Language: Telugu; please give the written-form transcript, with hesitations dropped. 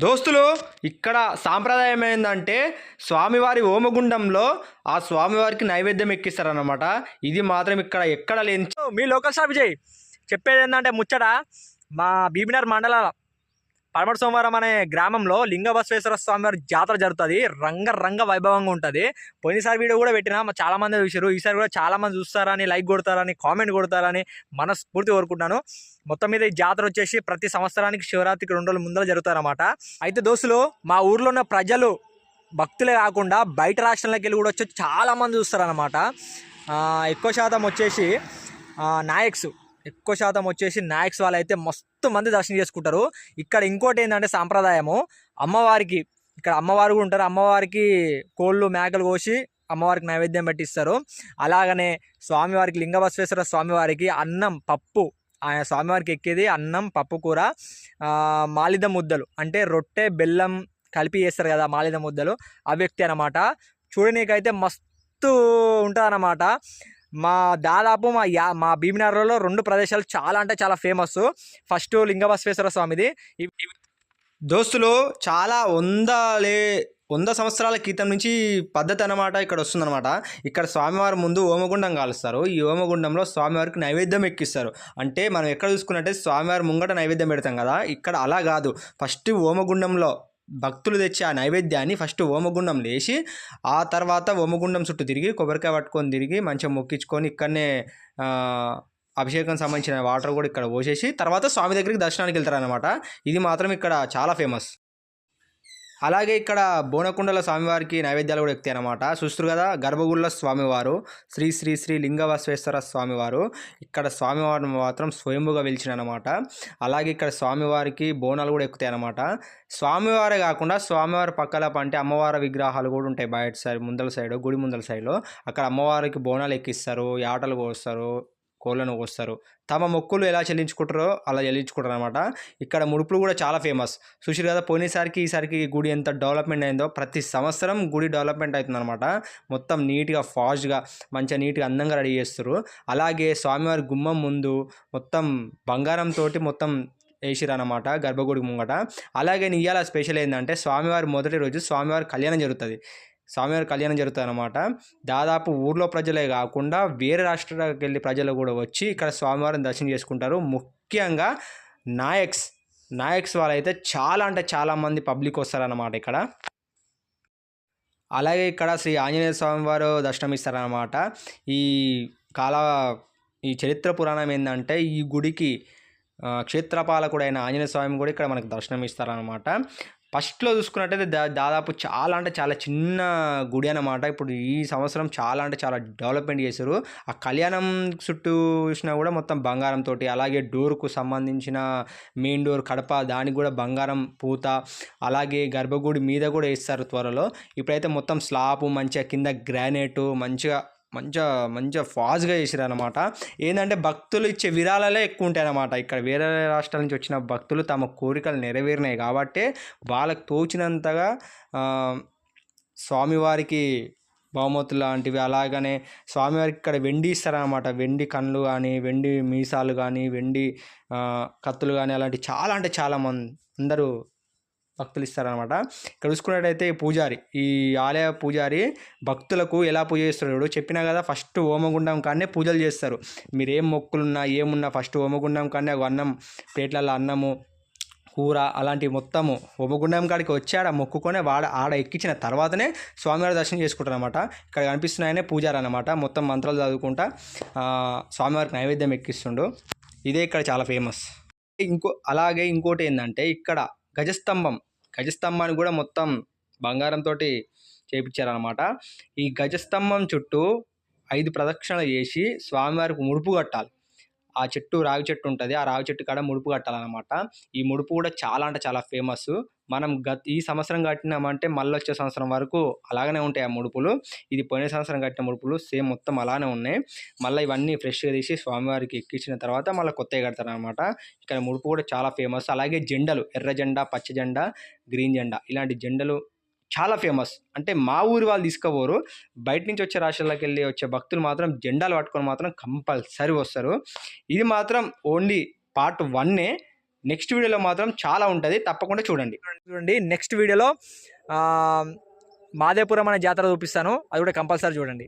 దోస్తులు, ఇక్కడ సాంప్రదాయం ఏంటంటే స్వామివారి హోమగుండంలో ఆ స్వామివారికి నైవేద్యం ఎక్కిస్తారనమాట. ఇది మాత్రం ఇక్కడ ఎక్కడ లేని. మీ లోకల్ షాప్ విజయ్ చెప్పేది ఏంటంటే ముచ్చట మా బీబీనగర్ మండల పడమటి సోమవారం అనే గ్రామంలో లింగ బసవేశ్వర స్వామి వారి జాతర జరుగుతుంది. రంగ వైభవంగా ఉంటుంది. పోయినసారి వీడియో కూడా పెట్టినా చాలా మంది చూసారు. ఈసారి కూడా చాలా మంది చూస్తారని, లైక్ కొడతారని, కామెంట్ కొడతారని మనస్ఫూర్తి కోరుకుంటున్నాను. మొత్తం మీద ఈ జాతర వచ్చేసి ప్రతి సంవత్సరానికి శివరాత్రికి 2 రోజుల ముందర జరుగుతారన్నమాట. అయితే దోస్తులు, మా ఊర్లో ఉన్న ప్రజలు భక్తులే కాకుండా బయట రాష్ట్రాలకు వెళ్ళి కూడా వచ్చి చాలా మంది చూస్తారన్నమాట. ఎక్కువ శాతం వచ్చేసి నాయక్స్ వాళ్ళైతే మస్తు మంది దర్శనం చేసుకుంటారు. ఇక్కడ ఇంకోటి ఏంటంటే సాంప్రదాయము, అమ్మవారికి ఇక్కడ అమ్మవారు కూడా ఉంటారు. అమ్మవారికి కోళ్ళు మేకలు కోసి అమ్మవారికి నైవేద్యం పెట్టిస్తారు. అలాగనే స్వామివారికి లింగ బసవేశ్వర స్వామివారికి అన్నం పప్పు, ఆయన స్వామివారికి ఎక్కేది అన్నం పప్పు కూర, మాలిద ముద్దలు అంటే రొట్టె బెల్లం కలిపి చేస్తారు కదా మాలిద ముద్దలు, ఆ వ్యక్తి అనమాట. చూడనీకైతే మస్తు ఉంటుంది అన్నమాట. దాదాపు మా భీమనగర్లో 2 ప్రదేశాలు చాలా అంటే చాలా ఫేమస్. ఫస్ట్ లింగ బసవేశ్వర స్వామిది. దోస్తులు, చాలా 100 సంవత్సరాల క్రితం నుంచి పద్ధతి అనమాట ఇక్కడ వస్తుందన్నమాట. ఇక్కడ స్వామివారి ముందు హోమగుండం కాలుస్తారు. ఈ హోమగుండంలో స్వామివారికి నైవేద్యం ఎక్కిస్తారు. అంటే మనం ఎక్కడ చూసుకున్నట్టే స్వామివారి ముంగట నైవేద్యం పెడతాం కదా, ఇక్కడ అలా కాదు. ఫస్ట్ హోమగుండంలో భక్తులు తెచ్చి ఆ నైవేద్యాన్ని ఫస్ట్ హోమగుండం లేచి, ఆ తర్వాత హోమగుండం చుట్టూ తిరిగి కొబ్బరికాయ పట్టుకొని తిరిగి మంచిగా మొక్కించుకొని ఇక్కడనే అభిషేకం సంబంధించిన వాటర్ కూడా ఇక్కడ పోసేసి తర్వాత స్వామి దగ్గరికి దర్శనానికి వెళ్తారనమాట. ఇది మాత్రం ఇక్కడ చాలా ఫేమస్. అలాగే ఇక్కడ బోనకుండల స్వామివారికి నైవేద్యాలు కూడా ఎక్కుతాయి అనమాట. చూస్తారు కదా, గర్భగుళ్ళ స్వామివారు శ్రీ శ్రీ శ్రీ లింగ బసవేశ్వర స్వామివారు. ఇక్కడ స్వామివారు మాత్రం స్వయంభుగా వెలిచిన అనమాట. అలాగే ఇక్కడ స్వామివారికి బోనాలు కూడా ఎక్కుతాయి అనమాట. స్వామివారే కాకుండా స్వామివారి పక్కల అంటే అమ్మవారి విగ్రహాలు కూడా ఉంటాయి బయట సైడ్, ముందల సైడ్, గుడి ముందల సైడ్లో. అక్కడ అమ్మవారికి బోనాలు ఎక్కిస్తారు, యాటలు కోస్తారు, కోళ్ళను కోస్తారు. తమ మొక్కులు ఎలా చెల్లించుకుంటారో అలా చెల్లించుకుంటారు అనమాట. ఇక్కడ ముడుపులు కూడా చాలా ఫేమస్. చూసారు కదా, పోయినసారికి ఈసారికి గుడి ఎంత డెవలప్మెంట్ అయిందో. ప్రతి సంవత్సరం గుడి డెవలప్మెంట్ అవుతుంది అనమాట. మొత్తం నీట్గా ఫాస్ట్గా మంచిగా నీట్గా అందంగా రెడీ చేస్తారు. అలాగే స్వామివారి గుమ్మం ముందు మొత్తం బంగారంతో మొత్తం వేసిరన్నమాట గర్భగుడి ముంగట. అలాగే ఇవాళ స్పెషల్ ఏంటంటే స్వామివారి మొదటి రోజు స్వామివారి కళ్యాణం జరుగుతుంది. స్వామివారి కళ్యాణం జరుగుతుంది అనమాట. దాదాపు ఊర్లో ప్రజలే కాకుండా వేరే రాష్ట్రాలకు వెళ్ళి ప్రజలు కూడా వచ్చి ఇక్కడ స్వామివారిని దర్శనం చేసుకుంటారు. ముఖ్యంగా నాయక్స్ వాళ్ళైతే చాలా అంటే చాలా మంది పబ్లిక్ వస్తారన్నమాట ఇక్కడ. అలాగే ఇక్కడ శ్రీ ఆంజనేయ స్వామి వారు దర్శనం ఇస్తారన్నమాట. ఈ చరిత్ర పురాణం ఏంటంటే ఈ గుడికి క్షేత్రపాలకుడైన ఆంజనేయ స్వామి కూడా ఇక్కడ మనకు దర్శనం ఇస్తారనమాట. ఫస్ట్లో చూసుకున్నట్టయితే దాదాపు చాలా అంటే చాలా చిన్న గుడి అనమాట. ఇప్పుడు ఈ సంవత్సరం చాలా అంటే చాలా డెవలప్మెంట్ చేశారు. ఆ కళ్యాణం చుట్టూ చూసినా కూడా మొత్తం బంగారంతో, అలాగే డోర్కు సంబంధించిన మెయిన్ డోర్ కడప దానికి కూడా బంగారం పూత, అలాగే గర్భగుడి మీద కూడా వేస్తారు త్వరలో. ఇప్పుడైతే మొత్తం స్లాబ్ మంచిగా కింద గ్రానైట్ మంచిగా ఫాస్ట్గా చేసారు అనమాట. ఏంటంటే భక్తులు ఇచ్చే విరాళాలే ఎక్కువ ఉంటాయి అన్నమాట. ఇక్కడ వేరే రాష్ట్రాల నుంచి వచ్చిన భక్తులు తమ కోరికలు నెరవేరినాయి కాబట్టి వాళ్ళకు తోచినంతగా స్వామివారికి బహుమతులు లాంటివి, అలాగనే స్వామివారికి ఇక్కడ వెండి ఇస్తారనమాట. వెండి కళ్ళు కానీ, వెండి మీసాలు కానీ, వెండి కత్తులు కానీ, అలాంటి చాలా అంటే చాలా అందరూ భక్తులు ఇస్తారనమాట. ఇక్కడ చూసుకున్నట్టయితే ఈ ఆలయ పూజారి భక్తులకు ఎలా పూజ చేస్తున్నాడు చెప్పినా కదా. ఫస్ట్ హోమగుండం కానీ పూజలు చేస్తారు. మీరు ఏం మొక్కులున్నా ఏమున్నా ఫస్ట్ హోమగుండం కానీ అన్నం ప్లేట్లలో అన్నము కూర అలాంటివి మొత్తము హోమగుండం కాడికి వచ్చాడ మొక్కుకొని ఆడ ఎక్కించిన తర్వాతనే స్వామివారి దర్శనం చేసుకుంటారు అనమాట. ఇక్కడ కనిపిస్తున్నాయనే పూజారి అనమాట. మొత్తం మంత్రాలు చదువుకుంటా స్వామివారికి నైవేద్యం ఎక్కిస్తుండు. ఇదే ఇక్కడ చాలా ఫేమస్. అలాగే ఇంకోటి ఏంటంటే ఇక్కడ గజస్తంభాన్ని కూడా మొత్తం బంగారంతో చేయించారనమాట. ఈ గజస్తంభం చుట్టూ 5 ప్రదక్షిణలు చేసి స్వామివారికి ముడుపు కట్టాలి. ఆ రావి చెట్టు ఉంటుంది, ఆ రావి చెట్టు కాడ ముడుపు కట్టాలన్నమాట. ఈ ముడుపు కూడా చాలా అంటే చాలా ఫేమస్. మనం ఈ సంవత్సరం కట్టినామంటే మళ్ళీ వచ్చే సంవత్సరం వరకు అలాగనే ఉంటాయి ఆ ముడుపులు. ఇది పోయిన సంవత్సరం కట్టిన ముడుపులు సేమ్ మొత్తం అలానే ఉన్నాయి. మళ్ళీ ఇవన్నీ ఫ్రెష్గా తీసి స్వామివారికి ఎక్కించిన తర్వాత మళ్ళీ కొత్తగా కడతారనమాట. ఇక్కడ ముడుపు కూడా చాలా ఫేమస్. అలాగే జెండాలు, ఎర్ర జెండా, పచ్చ జెండా, గ్రీన్ జెండా, ఇలాంటి జెండలు చాలా ఫేమస్. అంటే మా ఊరి వాళ్ళు తీసుకోపోరు, బయట నుంచి వచ్చే రాష్ట్రాలకు వెళ్ళి వచ్చే భక్తులు మాత్రం జెండాలు పట్టుకొని మాత్రం కంపల్సరీ వస్తారు. ఇది మాత్రం ఓన్లీ పార్ట్ 1. నెక్స్ట్ వీడియోలో మాత్రం చాలా ఉంటుంది, తప్పకుండా చూడండి. చూడండి నెక్స్ట్ వీడియోలో మాదేపురం అనే జాతర చూపిస్తాను, అది కూడా కంపల్సరీ చూడండి.